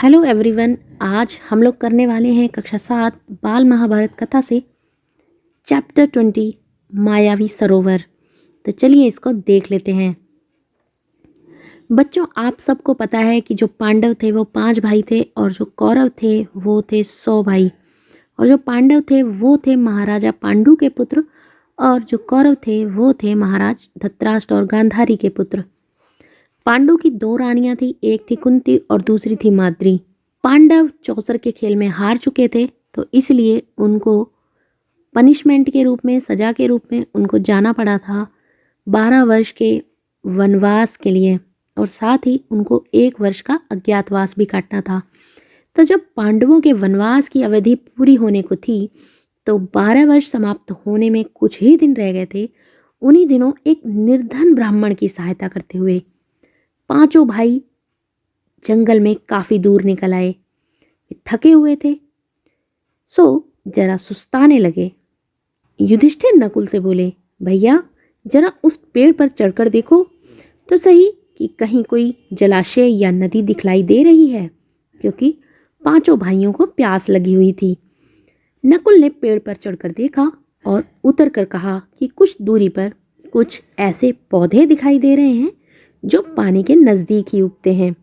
Hello everyone. आज हम लोग करने वाले हैं कक्षा 7 बाल महाभारत कथा से चैप्टर 20 मायावी सरोवर। तो चलिए इसको देख लेते हैं। बच्चों, आप सबको पता है कि जो पांडव थे वो 5 भाई थे और जो कौरव थे वो थे 100 भाई। और जो पांडव थे वो थे महाराजा पांडु के पुत्र और जो कौरव थे वो थे महाराज धृतराष्ट्र और गांधारी के पुत्र। पांडु की 2 रानियां थी, एक थी कुंती और दूसरी थी माद्री। पांडव चौसर के खेल में हार चुके थे, तो इसलिए उनको पनिशमेंट के रूप में, सजा के रूप में उनको जाना पड़ा था 12 वर्ष के वनवास के लिए, और साथ ही उनको 1 वर्ष का अज्ञातवास भी काटना था। तो जब पांडवों के वनवास की अवधि पूरी होने को थी, तो 12 वर्ष समाप्त होने में कुछ ही दिन रह गए थे। उन्हीं दिनों एक निर्धन ब्राह्मण की सहायता करते हुए 5 भाई जंगल में काफी दूर निकल आए। थके हुए थे, सो जरा सुस्ताने लगे। युधिष्ठिर नकुल से बोले, भैया जरा उस पेड़ पर चढ़कर देखो तो सही कि कहीं कोई जलाशय या नदी दिखलाई दे रही है, क्योंकि 5 भाइयों को प्यास लगी हुई थी। नकुल ने पेड़ पर चढ़कर देखा और उतर कर कहा कि कुछ दूरी पर कुछ ऐसे पौधे दिखाई दे रहे हैं जो पानी के नजदीक ही उगते हैं।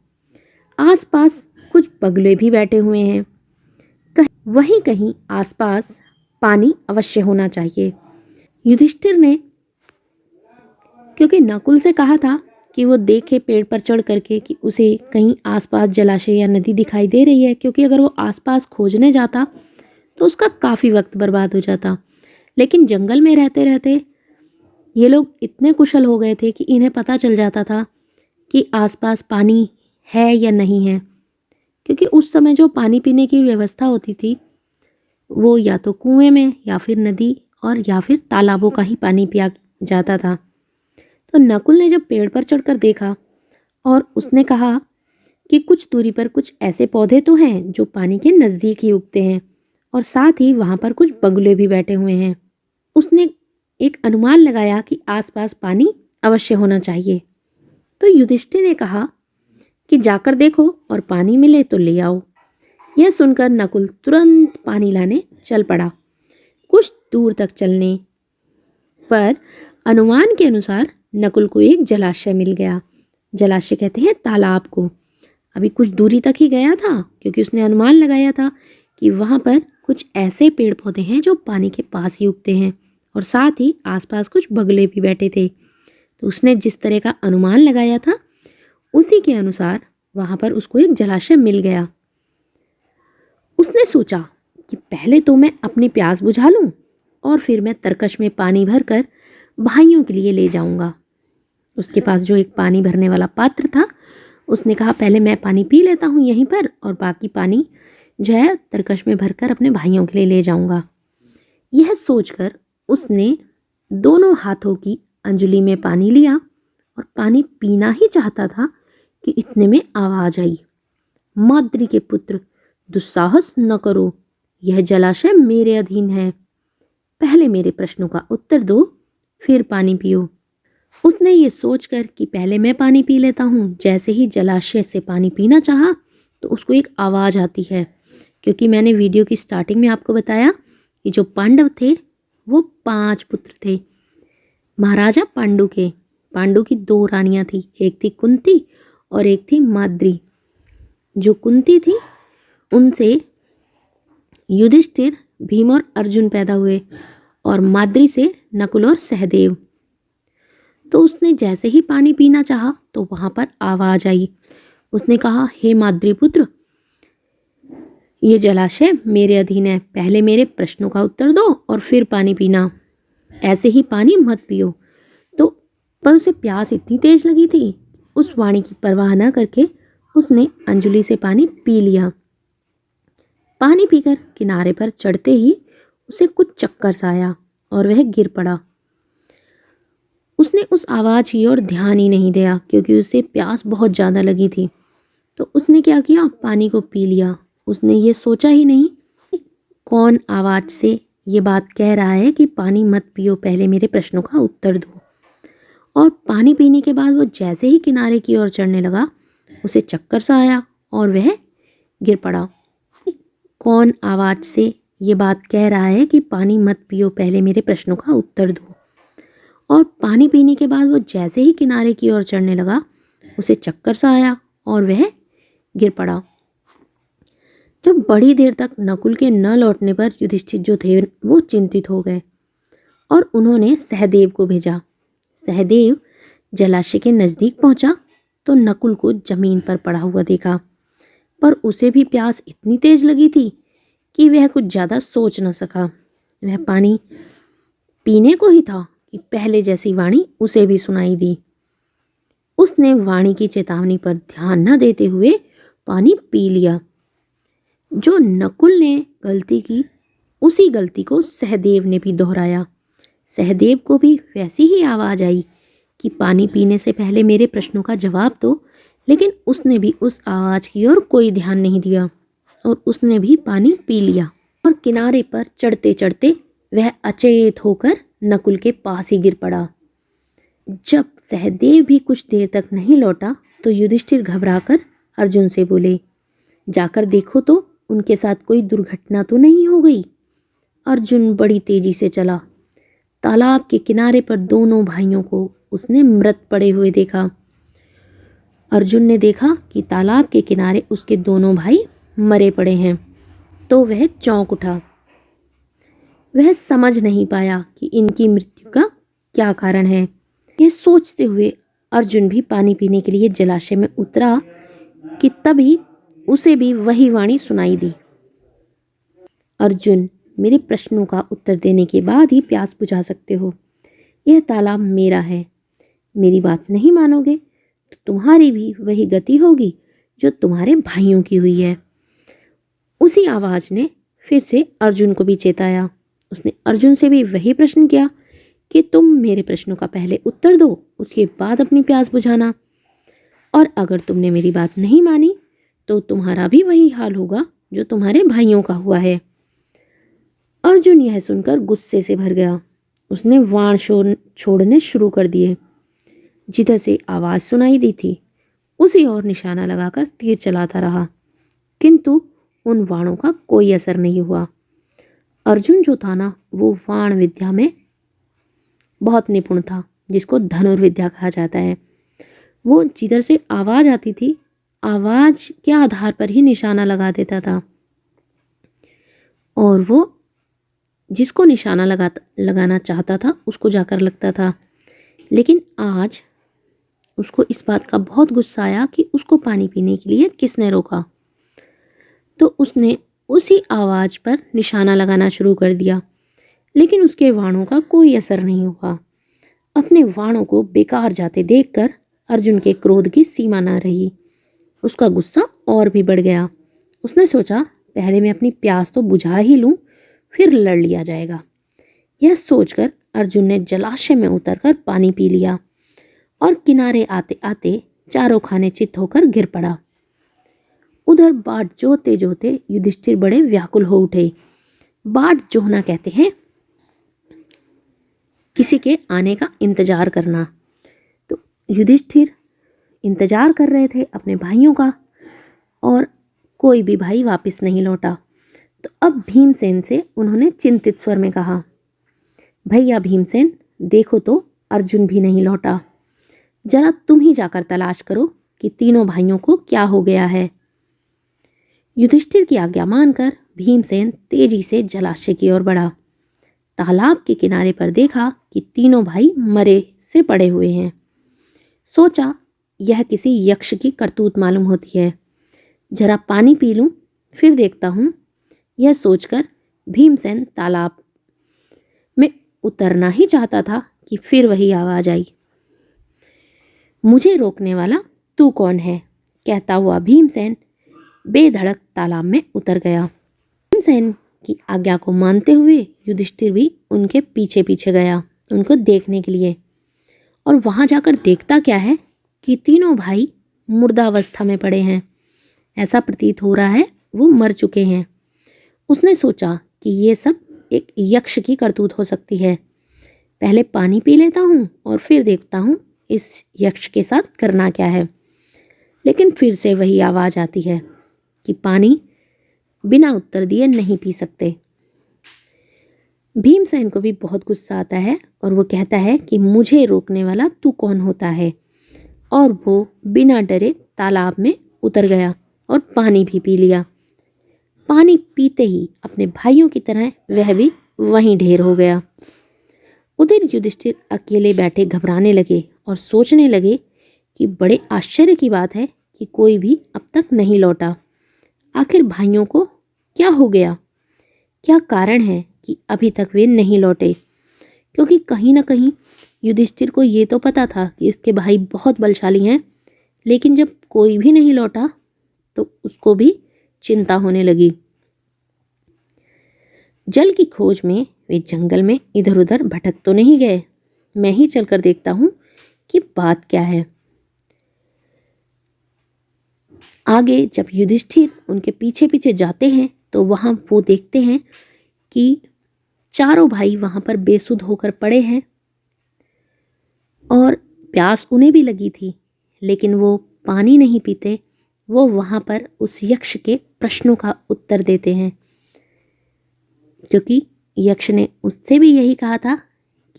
आसपास कुछ बगुले भी बैठे हुए हैं। वहीं कहीं आसपास पानी अवश्य होना चाहिए। युधिष्ठिर ने क्योंकि नकुल से कहा था कि वो देखे पेड़ पर चढ़ करके कि उसे कहीं आसपास जलाशय या नदी दिखाई दे रही है, क्योंकि अगर वो आसपास खोजने जाता तो उसका काफ़ी वक्त बर्बाद हो जाता। लेकिन जंगल में रहते रहते ये लोग इतने कुशल हो गए थे कि इन्हें पता चल जाता था कि आसपास पानी है या नहीं है, क्योंकि उस समय जो पानी पीने की व्यवस्था होती थी वो या तो कुएं में या फिर नदी और या फिर तालाबों का ही पानी पिया जाता था। तो नकुल ने जब पेड़ पर चढ़कर देखा और उसने कहा कि कुछ दूरी पर कुछ ऐसे पौधे तो हैं जो पानी के नज़दीक ही उगते हैं, और साथ ही वहाँ पर कुछ बगुले भी बैठे हुए हैं। उसने एक अनुमान लगाया कि आसपास पानी अवश्य होना चाहिए। तो युधिष्ठिर ने कहा कि जाकर देखो और पानी मिले तो ले आओ। यह सुनकर नकुल तुरंत पानी लाने चल पड़ा। कुछ दूर तक चलने पर अनुमान के अनुसार नकुल को एक जलाशय मिल गया। जलाशय कहते हैं तालाब को। अभी कुछ दूरी तक ही गया था, क्योंकि उसने अनुमान लगाया था कि वहाँ पर कुछ ऐसे पेड़ पौधे हैं जो पानी के पास ही उगते हैं, और साथ ही आसपास कुछ बगुले भी बैठे थे। तो उसने जिस तरह का अनुमान लगाया था उसी के अनुसार वहाँ पर उसको एक जलाशय मिल गया। उसने सोचा कि पहले तो मैं अपनी प्यास बुझा लूं और फिर मैं तरकश में पानी भरकर भाइयों के लिए ले जाऊंगा। उसके पास जो एक पानी भरने वाला पात्र था, उसने कहा पहले मैं पानी पी लेता हूँ यहीं पर, और बाकी पानी जो है तरकश में भरकर अपने भाइयों के लिए ले जाऊंगा। यह सोचकर उसने दोनों हाथों की अंजलि में पानी लिया और पानी पीना ही चाहता था कि इतने में आवाज आई, माद्री के पुत्र, दुस्साहस न करो, यह जलाशय मेरे अधीन है। पहले मेरे प्रश्नों का उत्तर दो, फिर पानी पियो। उसने ये सोचकर कि पहले मैं पानी पी लेता हूँ, जैसे ही जलाशय से पानी पीना चाहा तो उसको एक आवाज़ आती है, क्योंकि मैंने वीडियो की स्टार्टिंग में आपको बताया कि जो पांडव थे वो 5 पुत्र थे महाराजा पांडु के। पांडु की 2 रानियां थी, एक थी कुंती और एक थी माद्री। जो कुंती थी उनसे युधिष्ठिर, भीम और अर्जुन पैदा हुए, और माद्री से नकुल और सहदेव। तो उसने जैसे ही पानी पीना चाहा तो वहां पर आवाज आई। उसने कहा, हे माद्री पुत्र, ये जलाशय मेरे अधीन है, पहले मेरे प्रश्नों का उत्तर दो और फिर पानी पीना, ऐसे ही पानी मत पियो। तो पर उसे प्यास इतनी तेज लगी थी, उस वाणी की परवाह न करके उसने अंजलि से पानी पी लिया। पानी पीकर किनारे पर चढ़ते ही उसे कुछ चक्कर सा आया और वह गिर पड़ा। उसने उस आवाज की ओर ध्यान ही नहीं दिया, क्योंकि उसे प्यास बहुत ज़्यादा लगी थी। तो उसने क्या किया, पानी को पी लिया। उसने ये सोचा ही नहीं कि कौन आवाज से ये बात कह रहा है कि पानी मत पियो, पहले मेरे प्रश्नों का उत्तर दो। और पानी पीने के बाद वो जैसे ही किनारे की ओर चढ़ने लगा, उसे चक्कर सा आया और वह गिर पड़ा। कौन आवाज से ये बात कह रहा है कि पानी मत पियो, पहले मेरे प्रश्नों का उत्तर दो। और पानी पीने के बाद वो जैसे ही किनारे की ओर चढ़ने लगा, उसे चक्कर सा आया और वह गिर पड़ा। जब बड़ी देर तक नकुल के न लौटने पर युधिष्ठिर जो थे वो चिंतित हो गए और उन्होंने सहदेव को भेजा। सहदेव जलाशय के नजदीक पहुंचा तो नकुल को जमीन पर पड़ा हुआ देखा, पर उसे भी प्यास इतनी तेज लगी थी कि वह कुछ ज्यादा सोच न सका। वह पानी पीने को ही था कि पहले जैसी वाणी उसे भी सुनाई दी। उसने वाणी की चेतावनी पर ध्यान न देते हुए पानी पी लिया। जो नकुल ने गलती की, उसी गलती को सहदेव ने भी दोहराया। सहदेव को भी वैसी ही आवाज आई कि पानी पीने से पहले मेरे प्रश्नों का जवाब दो, लेकिन उसने भी उस आवाज की ओर कोई ध्यान नहीं दिया और उसने भी पानी पी लिया। और किनारे पर चढ़ते चढ़ते वह अचेत होकर नकुल के पास ही गिर पड़ा। जब सहदेव भी कुछ देर तक नहीं लौटा तो युधिष्ठिर घबराकर अर्जुन से बोले, जाकर देखो तो उनके साथ कोई दुर्घटना तो नहीं हो गई। अर्जुन बड़ी तेजी से चला। तालाब के किनारे पर दोनों भाइयों को उसने मृत पड़े हुए देखा। अर्जुन ने देखा कि तालाब के किनारे उसके दोनों भाई मरे पड़े हैं तो वह चौंक उठा। वह समझ नहीं पाया कि इनकी मृत्यु का क्या कारण है। यह सोचते हुए अर्जुन भी पानी पीने के लिए जलाशय में उतरा कि तभी उसे भी वही वाणी सुनाई दी, अर्जुन, मेरे प्रश्नों का उत्तर देने के बाद ही प्यास बुझा सकते हो। यह तालाब मेरा है। मेरी बात नहीं मानोगे तो तुम्हारी भी वही गति होगी जो तुम्हारे भाइयों की हुई है। उसी आवाज ने फिर से अर्जुन को भी चेताया। उसने अर्जुन से भी वही प्रश्न किया कि तुम मेरे प्रश्नों का पहले उत्तर दो, उसके बाद अपनी प्यास बुझाना, और अगर तुमने मेरी बात नहीं मानी तो तुम्हारा भी वही हाल होगा जो तुम्हारे भाइयों का हुआ है। अर्जुन यह सुनकर गुस्से से भर गया। उसने वाण छोड़ने शुरू कर दिए। जिधर से आवाज सुनाई दी थी उसी ओर निशाना लगाकर तीर चलाता रहा, किंतु उन वाणों का कोई असर नहीं हुआ। अर्जुन जो था ना, वो वाण विद्या में बहुत निपुण था, जिसको धनुर्विद्या कहा जाता है। वो जिधर से आवाज आती थी, आवाज के आधार पर ही निशाना लगा देता था, और वो जिसको निशाना लगाना चाहता था उसको जाकर लगता था। लेकिन आज उसको इस बात का बहुत गुस्सा आया कि उसको पानी पीने के लिए किसने रोका, तो उसने उसी आवाज पर निशाना लगाना शुरू कर दिया, लेकिन उसके वाणों का कोई असर नहीं हुआ। अपने वाणों को बेकार जाते देखकर अर्जुन के क्रोध की सीमा न रही। उसका गुस्सा और भी बढ़ गया। उसने सोचा, पहले मैं अपनी प्यास तो बुझा ही लूं, फिर लड़ लिया जाएगा। यह सोचकर अर्जुन ने जलाशय में उतरकर पानी पी लिया और किनारे आते आते चारों खाने चित्त होकर गिर पड़ा। उधर बाट जोते जोते युधिष्ठिर बड़े व्याकुल हो उठे। बाट जोहना कहते हैं किसी के आने का इंतजार करना। तो युधिष्ठिर इंतजार कर रहे थे अपने भाइयों का, और कोई भी भाई वापस नहीं लौटा। तो अब भीमसेन से उन्होंने चिंतित स्वर में कहा, भैया भीमसेन, देखो तो अर्जुन भी नहीं लौटा। जरा तुम ही जाकर तलाश करो कि तीनों भाइयों को क्या हो गया है। युधिष्ठिर की आज्ञा मानकर भीमसेन तेजी से जलाशय की ओर बढ़ा। तालाब के किनारे पर देखा कि तीनों भाई मरे से पड़े हुए हैं। सोचा, यह किसी यक्ष की करतूत मालूम होती है। जरा पानी पी लूं, फिर देखता हूं। यह सोचकर भीमसेन तालाब में उतरना ही चाहता था कि फिर वही आवाज आई, मुझे रोकने वाला तू कौन है? कहता हुआ भीमसेन बेधड़क तालाब में उतर गया। भीमसेन की आज्ञा को मानते हुए युधिष्ठिर भी उनके पीछे पीछे गया उनको देखने के लिए, और वहां जाकर देखता क्या है कि तीनों भाई मुर्दावस्था में पड़े हैं। ऐसा प्रतीत हो रहा है वो मर चुके हैं। उसने सोचा कि ये सब एक यक्ष की करतूत हो सकती है। पहले पानी पी लेता हूँ और फिर देखता हूँ इस यक्ष के साथ करना क्या है। लेकिन फिर से वही आवाज आती है, कि पानी बिना उत्तर दिए नहीं पी सकते। भीमसेन को भी बहुत गुस्सा आता है और वो कहता है कि मुझे रोकने वाला तू कौन होता है, और वो बिना डरे तालाब में उतर गया और पानी भी पी लिया। पानी पीते ही अपने भाइयों की तरह वह भी वहीं ढेर हो गया। उधर युधिष्ठिर अकेले बैठे घबराने लगे और सोचने लगे कि बड़े आश्चर्य की बात है कि कोई भी अब तक नहीं लौटा। आखिर भाइयों को क्या हो गया? क्या कारण है कि अभी तक वे नहीं लौटे? क्योंकि कहीं ना कहीं युधिष्ठिर को ये तो पता था कि उसके भाई बहुत बलशाली हैं, लेकिन जब कोई भी नहीं लौटा तो उसको भी चिंता होने लगी। जल की खोज में वे जंगल में इधर उधर भटक तो नहीं गए। मैं ही चलकर देखता हूं कि बात क्या है। आगे जब युधिष्ठिर उनके पीछे पीछे जाते हैं तो वहां वो देखते हैं कि चारों भाई वहां पर बेसुध होकर पड़े हैं और प्यास उन्हें भी लगी थी, लेकिन वो पानी नहीं पीते। वो वहां पर उस यक्ष के प्रश्नों का उत्तर देते हैं, क्योंकि यक्ष ने उससे भी यही कहा था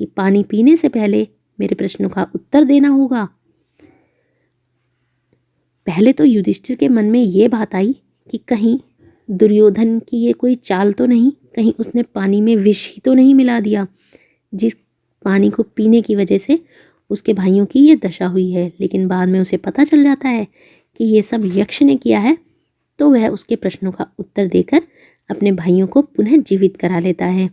कि पानी पीने से पहले मेरे प्रश्नों का उत्तर देना होगा। पहले तो युधिष्ठिर के मन में ये बात आई कि कहीं दुर्योधन की ये कोई चाल तो नहीं, कहीं उसने पानी में विष ही तो नहीं मिला दिया, जिस पानी को पीने की वजह से उसके भाइयों की ये दशा हुई है। लेकिन बाद में उसे पता चल जाता है कि ये सब यक्ष ने किया है, तो वह उसके प्रश्नों का उत्तर देकर अपने भाइयों को पुनः जीवित करा लेता है।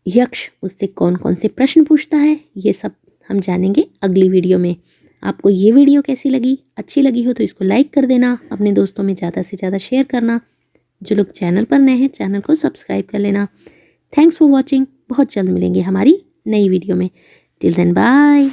यक्ष उससे कौन कौन से प्रश्न पूछता है ये सब हम जानेंगे अगली वीडियो में। आपको ये वीडियो कैसी लगी? अच्छी लगी हो तो इसको लाइक कर देना, अपने दोस्तों में ज़्यादा से ज़्यादा शेयर करना। जो लोग चैनल पर नए हैं चैनल को सब्सक्राइब कर लेना। Thanks for watching. बहुत जल्द मिलेंगे हमारी नई वीडियो में। Till then bye.